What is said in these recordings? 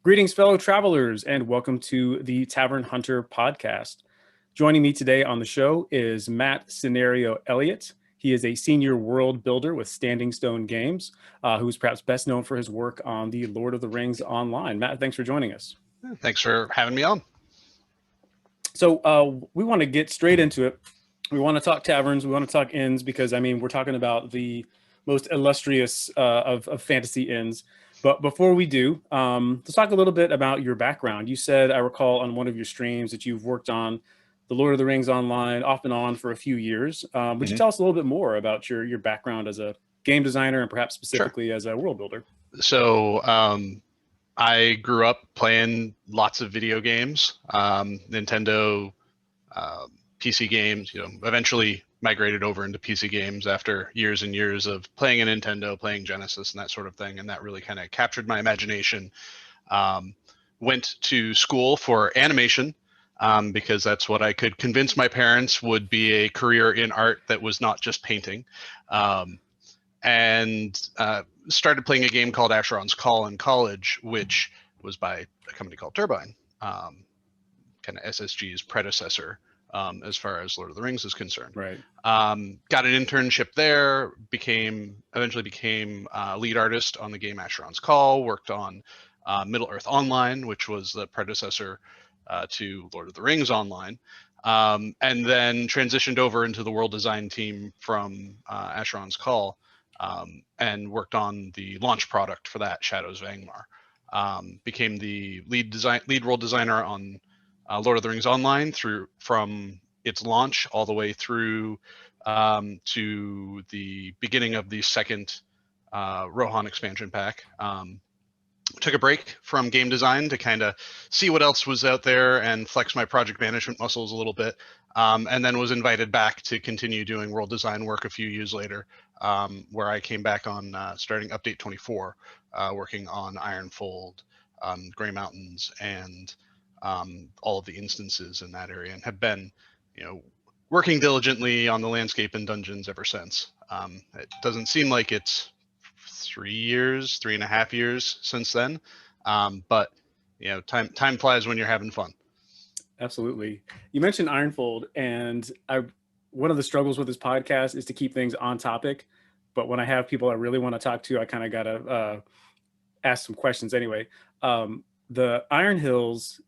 Greetings, fellow travelers, and welcome to the Tavern Hunter Podcast. Joining me today on the show is Matt Scenario Elliott. He is a senior world builder with Standing Stone Games, who is perhaps best known for his work on the Lord of the Rings Online. Matt, thanks for joining us. Thanks for having me on. So we want to get straight into it. We want to talk taverns. We want to talk inns because, I mean, we're talking about the most illustrious of fantasy inns. But before we do, let's talk a little bit about your background. You said, I recall on one of your streams that you've worked on the Lord of the Rings Online off and on for a few years. Would you tell us a little bit more about your background as a game designer and perhaps specifically as a world builder? So I grew up playing lots of video games, Nintendo, PC games, eventually migrated over into PC games after years and years of playing a Nintendo, playing Genesis and that sort of thing. And that really kind of captured my imagination. Went to school for animation because that's what I could convince my parents would be a career in art that was not just painting. And started playing a game called Asheron's Call in college, which was by a company called Turbine, kind of SSG's predecessor. As far as Lord of the Rings is concerned. Right. Got an internship there, eventually became lead artist on the game Asheron's Call, worked on Middle-earth Online, which was the predecessor to Lord of the Rings Online, and then transitioned over into the world design team from Asheron's Call and worked on the launch product for that, Shadows of Angmar. Became the lead world designer on Lord of the Rings Online from its launch all the way through to the beginning of the second Rohan expansion pack. Took a break from game design to kind of see what else was out there and flex my project management muscles a little bit, and then was invited back to continue doing world design work a few years later, where I came back on starting Update 24, working on Ironfold, Grey Mountains, and all of the instances in that area, and have been, working diligently on the landscape and dungeons ever since. It doesn't seem like it's 3.5 years since then, but time flies when you're having fun. Absolutely. You mentioned Ironfold, and one of the struggles with this podcast is to keep things on topic. But when I have people I really want to talk to, I kind of gotta ask some questions anyway. The Iron Hills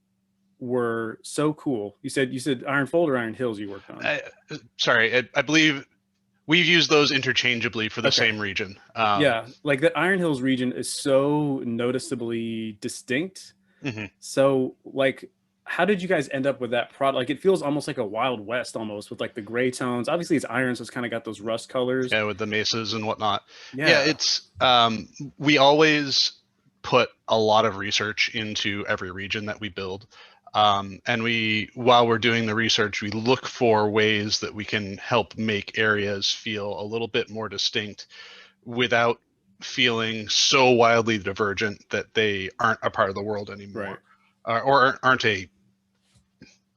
were so cool. You said Ironfold or Iron Hills you worked on? I believe we've used those interchangeably for the same region. Yeah, like the Iron Hills region is so noticeably distinct. Mm-hmm. So like, how did you guys end up with that product? Like, it feels almost like a Wild West almost, with like the gray tones. Obviously it's iron, so it's kind of got those rust colors. Yeah, with the mesas and whatnot. Yeah, it's we always put a lot of research into every region that we build. And while we're doing the research, we look for ways that we can help make areas feel a little bit more distinct without feeling so wildly divergent that they aren't a part of the world anymore, right. Or aren't a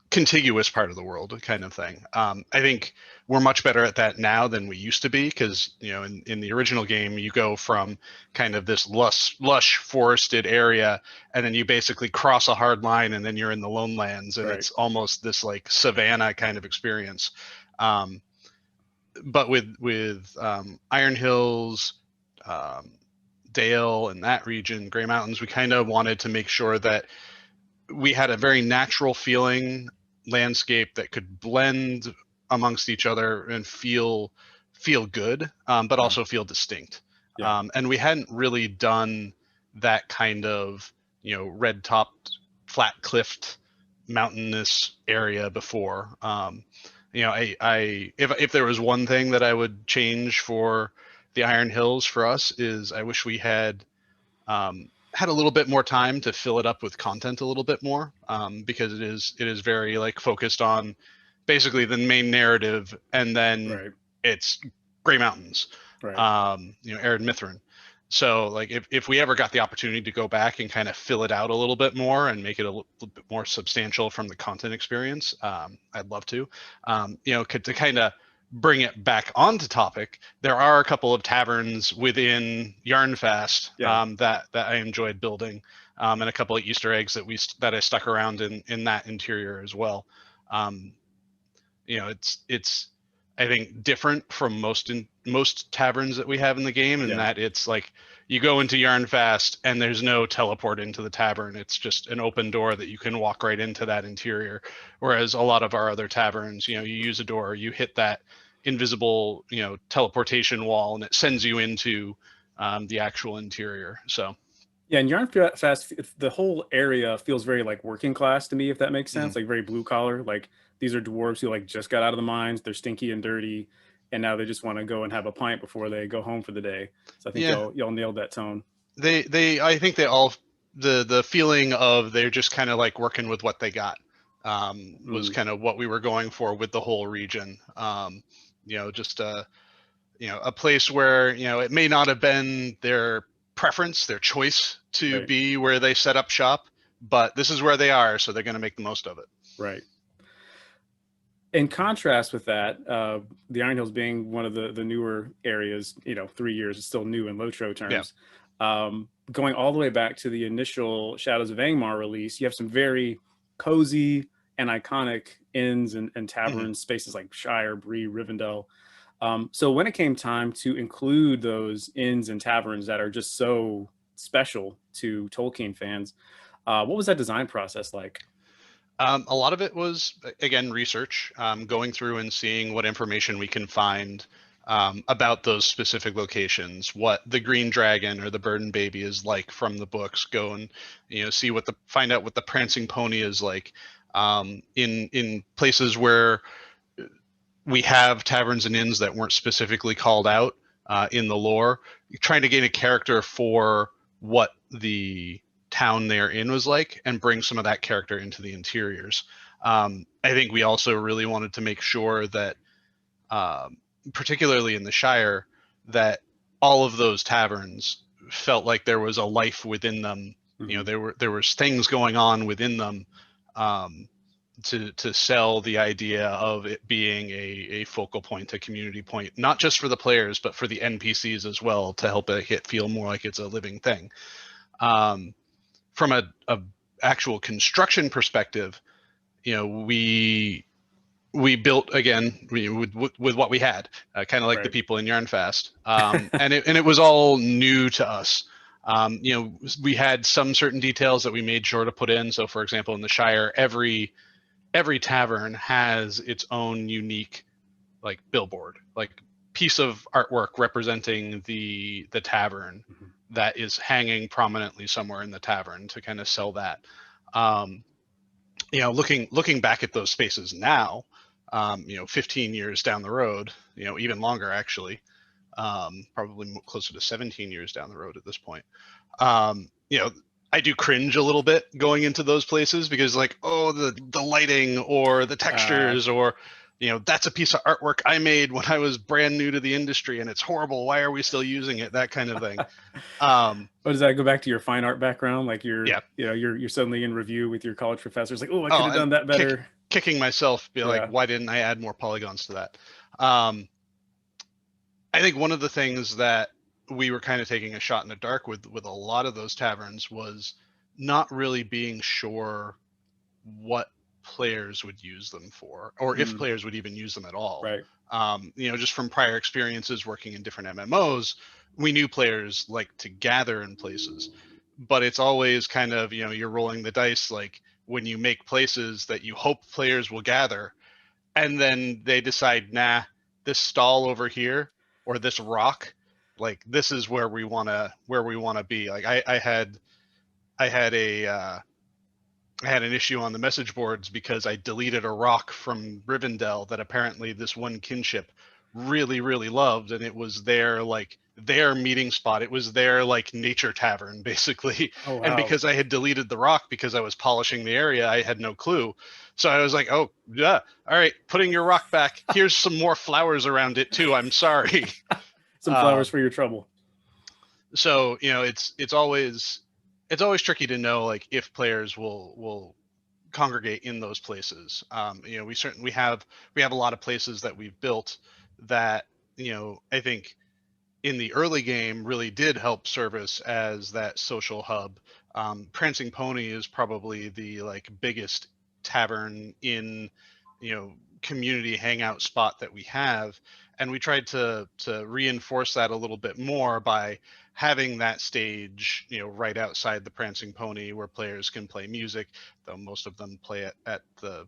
contiguous part of the world kind of thing. I think we're much better at that now than we used to be, because in the original game you go from kind of this lush forested area, and then you basically cross a hard line and then you're in the lone lands, and it's almost this like savanna kind of experience. But with Iron Hills, Dale and that region, Grey Mountains, we kind of wanted to make sure that we had a very natural feeling landscape that could blend amongst each other and feel good, but also feel distinct. Yeah. And we hadn't really done that kind of red topped, flat cliffed, mountainous area before. If there was one thing that I would change for the Iron Hills for us, is I wish we had had a little bit more time to fill it up with content a little bit more, because it is very like focused on basically the main narrative, and then it's Grey Mountains, Arid Mithrin. So like if we ever got the opportunity to go back and kind of fill it out a little bit more and make it a little bit more substantial from the content experience, I'd love to, to kind of bring it back onto topic, there are a couple of taverns within Yarnfast that I enjoyed building, and a couple of Easter eggs that I stuck around in that interior as well. It's I think different from most taverns that we have in the game, in that it's like you go into Yarnfast and there's no teleport into the tavern. It's just an open door that you can walk right into that interior. Whereas a lot of our other taverns, you use a door, you hit that invisible, teleportation wall, and it sends you into the actual interior. So. Yeah, and Yarnfast, the whole area feels very like working class to me, if that makes sense. Like very blue collar. Like these are dwarves who like just got out of the mines. They're stinky and dirty, and now they just want to go and have a pint before they go home for the day. So I think y'all nailed that tone. I think they all the feeling of they're just kind of like working with what they got was kind of what we were going for with the whole region. Just a place where it may not have been their preference, their choice to be where they set up shop, but this is where they are, so they're going to make the most of it. Right. In contrast with that, the Iron Hills being one of the newer areas, 3 years is still new in LOTRO terms. Going all the way back to the initial Shadows of Angmar release, you have some very cozy and iconic inns and taverns, spaces like Shire, Bree, Rivendell. So when it came time to include those inns and taverns that are just so special to Tolkien fans, what was that design process like? A lot of it was, again, research, going through and seeing what information we can find about those specific locations, what the Green Dragon or the Burden Baby is like from the books. Go and find out what the Prancing Pony is like in places where we have taverns and inns that weren't specifically called out in the lore. You're trying to gain a character for what the town they're in was like and bring some of that character into the interiors. I think we also really wanted to make sure that, particularly in the Shire, that all of those taverns felt like there was a life within them. There was things going on within them to sell the idea of it being a focal point, a community point, not just for the players, but for the NPCs as well, to help it feel more like it's a living thing. From a actual construction perspective, we built again with what we had, kind of like the people in Yarnfast, and it was all new to us. We had some certain details that we made sure to put in. So, for example, in the Shire, every tavern has its own unique, like, billboard, like piece of artwork representing the tavern that is hanging prominently somewhere in the tavern to kind of sell that. Looking back at those spaces now, 15 years down the road, even longer actually, probably closer to 17 years down the road at this point. I do cringe a little bit going into those places because, like, the lighting or the textures or that's a piece of artwork I made when I was brand new to the industry and it's horrible. Why are we still using it? That kind of thing. Does that go back to your fine art background? Like you're suddenly in review with your college professors, like, I could have done that better. Kicking myself, like, why didn't I add more polygons to that? I think one of the things that we were kind of taking a shot in the dark with a lot of those taverns was not really being sure what players would use them for, or if players would even use them at all. Right. Just from prior experiences working in different MMOs, we knew players like to gather in places, but it's always kind of, you're rolling the dice, like when you make places that you hope players will gather, and then they decide, nah, this stall over here or this rock, like, this is where we want to be. Like I had an issue on the message boards because I deleted a rock from Rivendell that apparently this one kinship really, really loved, and it was their meeting spot. It was their, like, nature tavern, basically. Oh, wow. And because I had deleted the rock because I was polishing the area, I had no clue. So I was like, oh yeah, all right, putting your rock back. Here's some more flowers around it too. I'm sorry. Some flowers for your trouble. So it's always tricky to know, like, if players will congregate in those places. We have a lot of places that we've built that, I think in the early game really did help service as that social hub. Prancing Pony is probably the like biggest tavern in, community hangout spot that we have, and we tried to reinforce that a little bit more by having that stage, right outside the Prancing Pony where players can play music, though most of them play it at the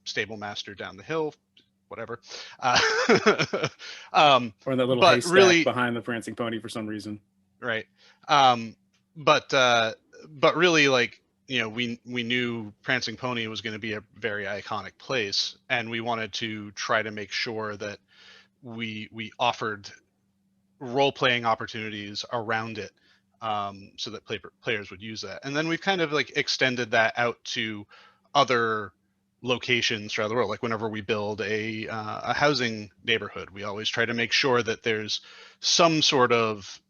Stable Master down the hill, whatever. Or that little But haystack really, behind the Prancing Pony for some reason. right. But really, like, we knew Prancing Pony was going to be a very iconic place, and we wanted to try to make sure that we offered role playing opportunities around it, so that players would use that. And then we've kind of like extended that out to other locations throughout the world. Like whenever we build a housing neighborhood, we always try to make sure that there's some sort of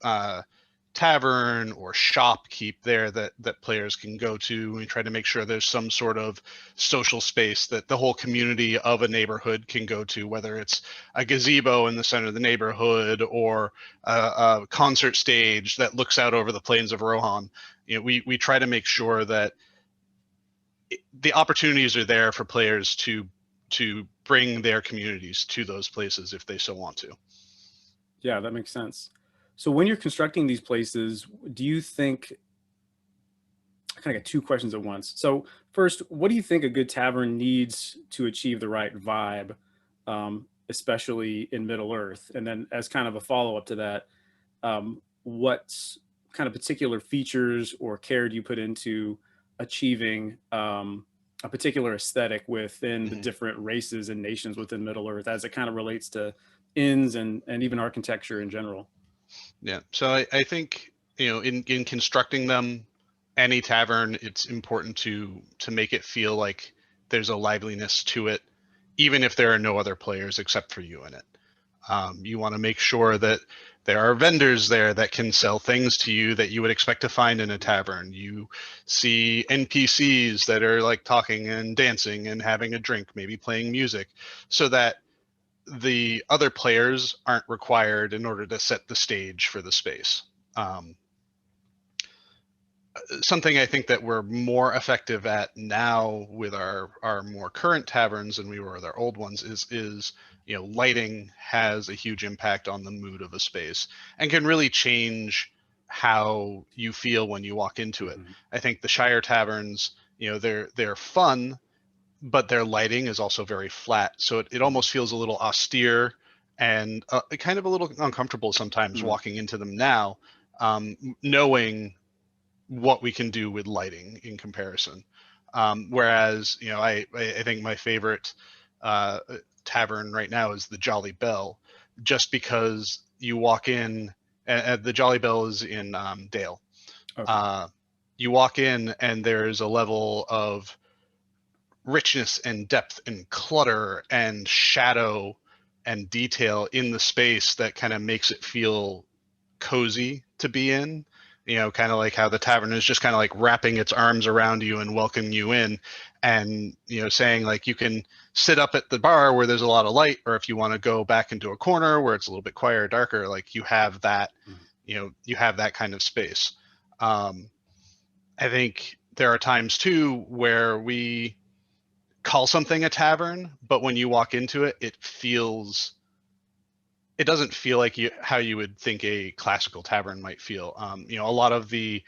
tavern or shopkeep there that players can go to. We try to make sure there's some sort of social space that the whole community of a neighborhood can go to, whether it's a gazebo in the center of the neighborhood or a concert stage that looks out over the plains of Rohan. We try to make sure that the opportunities are there for players to bring their communities to those places if they so want to. Yeah, that makes sense. So when you're constructing these places, do you think, I kind of got two questions at once. So first, what do you think a good tavern needs to achieve the right vibe, especially in Middle Earth? And then as kind of a follow-up to that, what kind of particular features or care do you put into achieving a particular aesthetic within the different races and nations within Middle Earth as it kind of relates to inns and even architecture in general? Yeah. So I think, in constructing them, any tavern, it's important to make it feel like there's a liveliness to it, even if there are no other players except for you in it. You want to make sure that there are vendors there that can sell things to you that you would expect to find in a tavern. You see NPCs that are like talking and dancing and having a drink, maybe playing music, so that the other players aren't required in order to set the stage for the space. Something I think that we're more effective at now with our more current taverns than we were with our old ones is lighting has a huge impact on the mood of a space and can really change how you feel when you walk into it. I think the Shire taverns, they're fun, but their lighting is also very flat, so it almost feels a little austere and kind of a little uncomfortable sometimes walking into them now, knowing what we can do with lighting in comparison. Whereas, I think my favorite tavern right now is the Jolly Bell, just because you walk in, and the Jolly Bell is in Dale. Okay. You walk in and there's a level of richness and depth and clutter and shadow and detail in the space that kind of makes it feel cozy to be in. Kind of like how the tavern is just kind of like wrapping its arms around you and welcoming you in, and saying like you can sit up at the bar where there's a lot of light, or if you want to go back into a corner where it's a little bit quieter, darker, like you have that, you have that kind of space. I think there are times too where we call something a tavern, but when you walk into it, it doesn't feel like how you would think a classical tavern might feel. A lot of the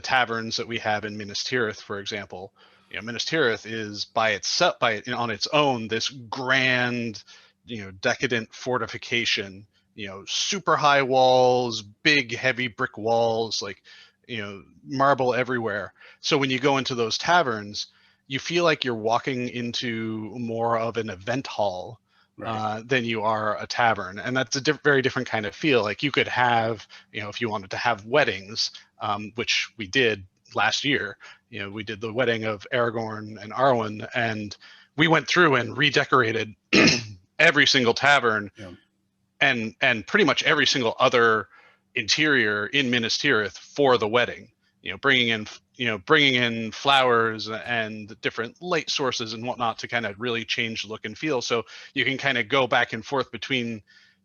taverns that we have in Minas Tirith, for example, Minas Tirith is on its own this grand, decadent fortification. Super high walls, big heavy brick walls, like marble everywhere. So when you go into those taverns, you feel like you're walking into more of an event hall. Right. Than you are a tavern, and that's a very different kind of feel. Like you could have, if you wanted to have weddings, which we did last year. We did the wedding of Aragorn and Arwen, and we went through and redecorated every single tavern, and pretty much every single other interior in Minas Tirith for the wedding. Bringing in bringing in flowers and different light sources and whatnot to kind of really change the look and feel. So you can kind of go back and forth between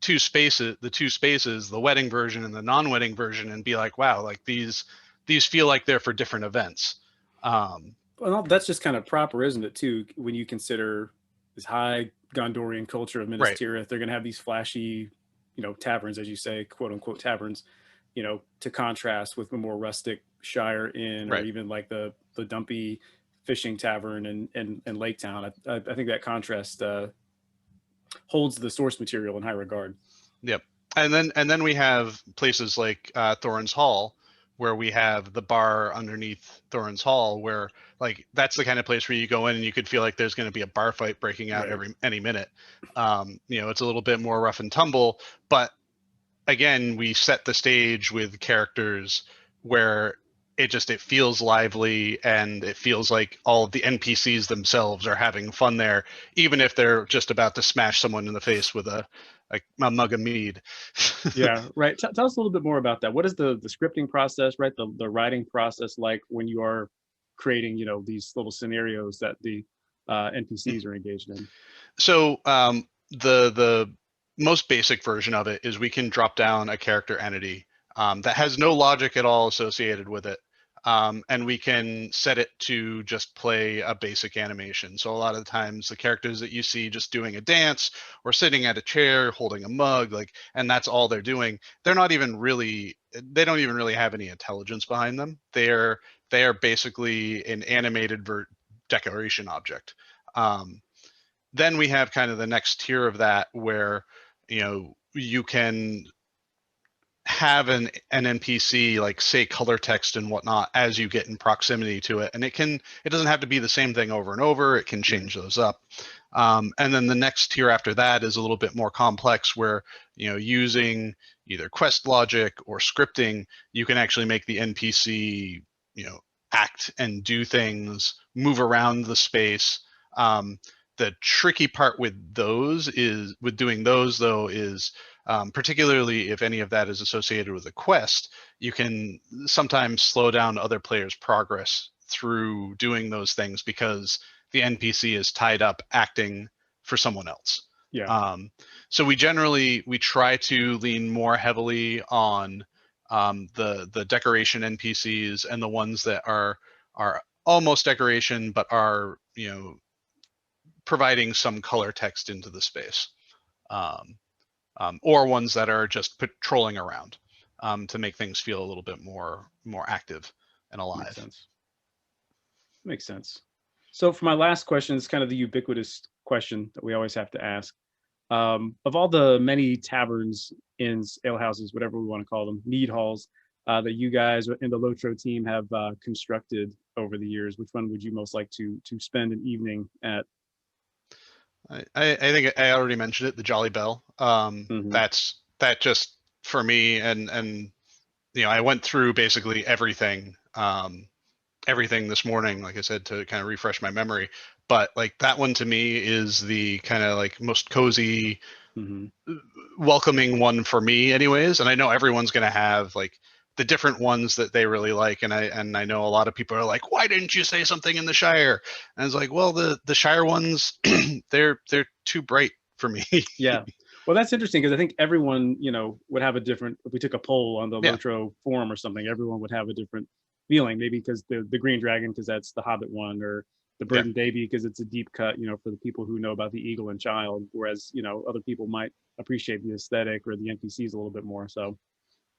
the two spaces, the wedding version and the non-wedding version, and be like, wow, like these feel like they're for different events. Well, that's just kind of proper, isn't it, too, when you consider this high Gondorian culture of Minas Right. Tirith. They're going to have these flashy, taverns, as you say, quote unquote taverns, to contrast with the more rustic Shire Inn, or Right. even like the dumpy fishing tavern in Lake Town. I think that contrast holds the source material in high regard. Yep. And then we have places like Thorin's Hall, where we have the bar underneath Thorin's Hall, where like that's the kind of place where you go in and you could feel like there's going to be a bar fight breaking out Right. any minute. It's a little bit more rough and tumble, but again, we set the stage with characters where it feels lively, and it feels like all of the NPCs themselves are having fun there, even if they're just about to smash someone in the face with a mug of mead. Yeah, right. Tell us a little bit more about that. What is the scripting process, right? The writing process like when you are creating, these little scenarios that the NPCs are engaged in? So the most basic version of it is we can drop down a character entity that has no logic at all associated with it. And we can set it to just play a basic animation. So a lot of the times the characters that you see just doing a dance or sitting at a chair holding a mug, and that's all they're doing. They don't even really have any intelligence behind them. They are basically an animated decoration object. Then we have kind of the next tier of that, where you can have an NPC like say color text and whatnot as you get in proximity to it, and it doesn't have to be the same thing over and over. It can change those up. And then the next tier after that is a little bit more complex, where using either quest logic or scripting, you can actually make the NPC act and do things, move around the space. The tricky part with doing those though is particularly if any of that is associated with a quest, you can sometimes slow down other players' progress through doing those things because the NPC is tied up acting for someone else. Yeah. So we try to lean more heavily on the decoration NPCs and the ones that are almost decoration but are providing some color text into the space, or ones that are just patrolling around to make things feel a little bit more active and alive. Makes sense. So for my last question, it's kind of the ubiquitous question that we always have to ask. Of all the many taverns, inns, alehouses, whatever we want to call them, mead halls, that you guys in the LOTRO team have constructed over the years, which one would you most like to spend an evening at? I think I already mentioned it, the Jolly Bell. That just for me, and I went through basically everything this morning, like I said, to kind of refresh my memory. But like that one to me is the kind of like most cozy, welcoming one for me anyways. And I know everyone's going to have like the different ones that they really like, and I know a lot of people are like, why didn't you say something in the Shire? And it's like, well, the Shire ones, they're too bright for me. Yeah, well, that's interesting because I think everyone would have a different, if we took a poll on the LOTRO forum or something, everyone would have a different feeling, maybe because the Green Dragon because that's the Hobbit one, or the Bird and Baby because it's a deep cut for the people who know about the Eagle and Child, whereas other people might appreciate the aesthetic or the NPCs a little bit more. So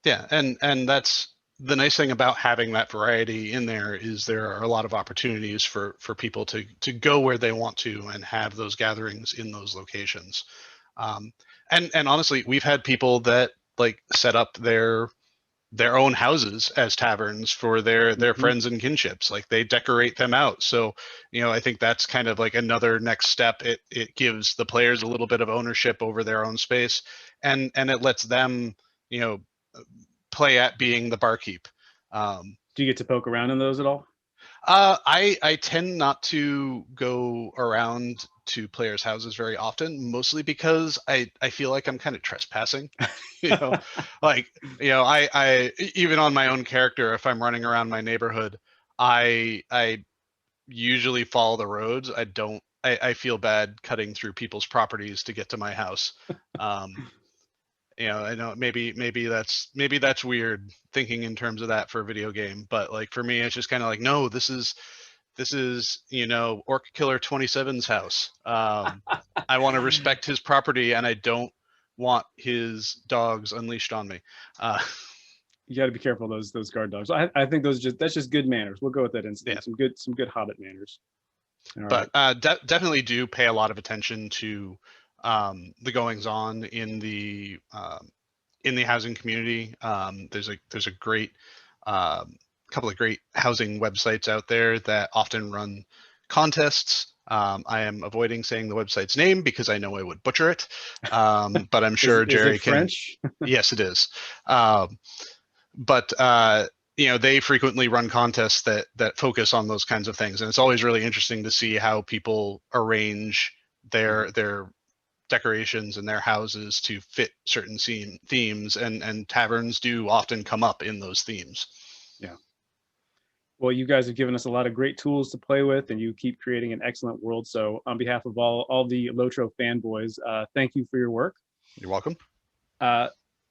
yeah, and that's the nice thing about having that variety in there, is there are a lot of opportunities for people to go where they want to and have those gatherings in those locations. And honestly, we've had people that like set up their own houses as taverns for their friends and kinships. Like they decorate them out. So I think that's kind of like another next step. It gives the players a little bit of ownership over their own space, and it lets them play at being the barkeep. Do you get to poke around in those at all? I tend not to go around to players' houses very often, mostly because I feel like I'm kind of trespassing. I even on my own character, if I'm running around my neighborhood, I usually follow the roads. I feel bad cutting through people's properties to get to my house. I know maybe that's weird thinking in terms of that for a video game, but like for me, it's just kind of like, no, this is Orc Killer 27's house. I want to respect his property, and I don't want his dogs unleashed on me. You got to be careful of those guard dogs. I think that's just good manners. We'll go with that instinct. Yeah. Some good hobbit manners. All but right. Definitely do pay a lot of attention to the goings on in the housing community. There's a great couple of great housing websites out there that often run contests. I am avoiding saying the website's name because I know I would butcher it, but I'm sure Jerry can. French? Yes, it is. But they frequently run contests that focus on those kinds of things, and it's always really interesting to see how people arrange their decorations and their houses to fit certain themes, and taverns do often come up in those themes. Yeah. Well, you guys have given us a lot of great tools to play with, and you keep creating an excellent world. So on behalf of all the LOTRO fanboys, thank you for your work. You're welcome.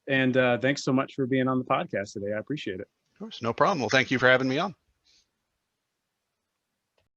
And thanks so much for being on the podcast today. I appreciate it. Of course, no problem. Well, thank you for having me on.